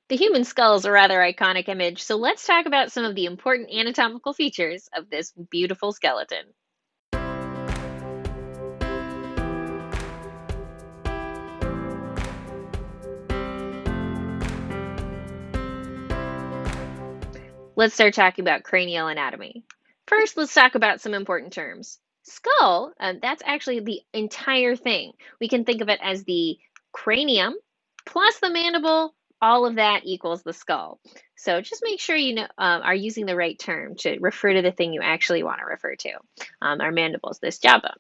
The human skull is a rather iconic image, so let's talk about some of the important anatomical features of this beautiful skeleton. Let's start talking about cranial anatomy. First, let's talk about some important terms. Skull, that's actually the entire thing. We can think of it as the cranium plus the mandible. All of that equals the skull. So just make sure you know, are using the right term to refer to the thing you actually want to refer to. Our mandibles, this jawbone.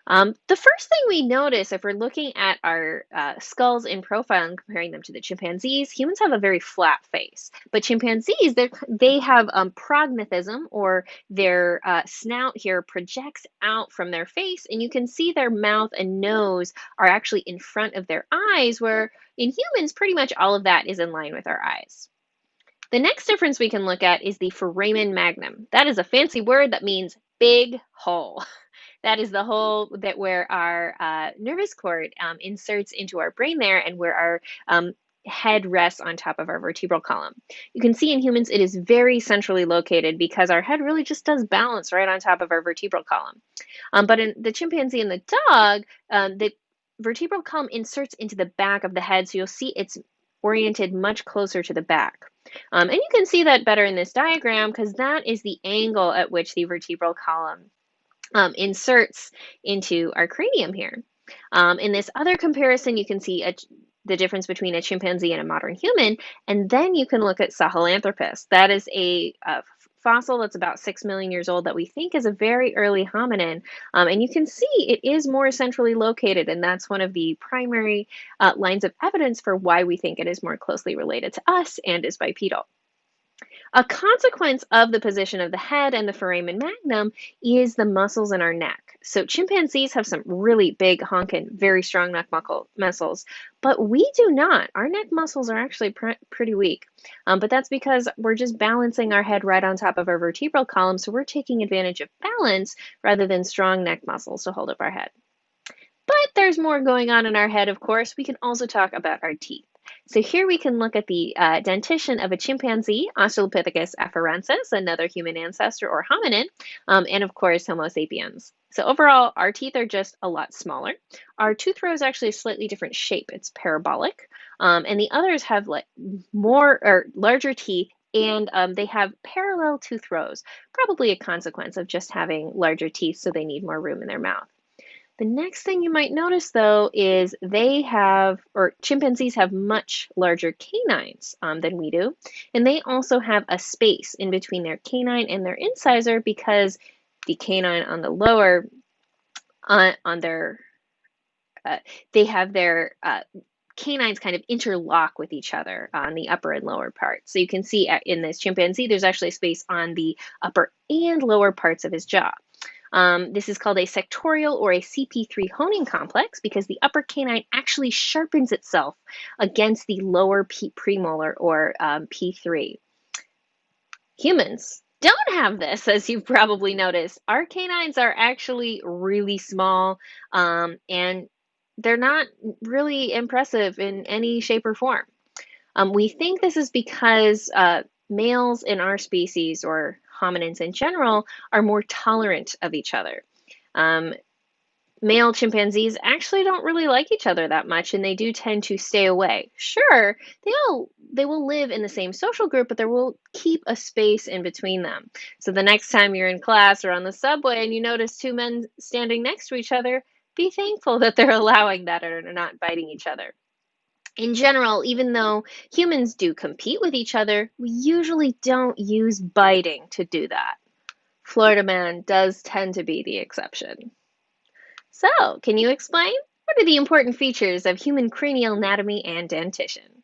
The first thing we notice if we're looking at our skulls in profile and comparing them to the chimpanzees, humans have a very flat face, but chimpanzees they have prognathism, or their snout here projects out from their face, and you can see their mouth and nose are actually in front of their eyes, where in humans pretty much all of that is in line with our eyes. The next difference we can look at is the foramen magnum. That is a fancy word that means big hole. That is the hole that where our nervous cord inserts into our brain there, and where our head rests on top of our vertebral column. You can see in humans it is very centrally located because our head really just does balance right on top of our vertebral column. But in the chimpanzee and the dog, the vertebral column inserts into the back of the head, so you'll see it's oriented much closer to the back. And you can see that better in this diagram because that is the angle at which the vertebral column inserts into our cranium here. In this other comparison, you can see the difference between a chimpanzee and a modern human, and then you can look at Sahelanthropus. That is a fossil that's about 6 million years old that we think is a very early hominin, and you can see it is more centrally located, and that's one of the primary lines of evidence for why we think it is more closely related to us and is bipedal. A consequence of the position of the head and the foramen magnum is the muscles in our neck. So chimpanzees have some really big, honking, very strong neck muscles, but we do not. Our neck muscles are actually pretty weak, but that's because we're just balancing our head right on top of our vertebral column, so we're taking advantage of balance rather than strong neck muscles to hold up our head. But there's more going on in our head, of course. We can also talk about our teeth. So here we can look at the dentition of a chimpanzee, Australopithecus afarensis, another human ancestor or hominin, and of course Homo sapiens. So overall, our teeth are just a lot smaller. Our tooth row is actually a slightly different shape. It's parabolic, and the others have like more or larger teeth, and they have parallel tooth rows, probably a consequence of just having larger teeth, so they need more room in their mouth. The next thing you might notice, though, is chimpanzees have much larger canines than we do, and they also have a space in between their canine and their incisor because the canine on the lower, on their, they have their canines kind of interlock with each other on the upper and lower parts. So you can see in this chimpanzee, there's actually a space on the upper and lower parts of his jaw. This is called a sectorial or a CP3 honing complex because the upper canine actually sharpens itself against the lower premolar or P3. Humans don't have this, as you've probably noticed. Our canines are actually really small, and they're not really impressive in any shape or form. We think this is because males in our species, or hominins in general, are more tolerant of each other. Male chimpanzees actually don't really like each other that much, and they do tend to stay away. Sure, they will live in the same social group, but they will keep a space in between them. So the next time you're in class or on the subway and you notice two men standing next to each other, be thankful that they're allowing that and are not biting each other. In general, even though humans do compete with each other, we usually don't use biting to do that. Florida man does tend to be the exception. So, can you explain? What are the important features of human cranial anatomy and dentition?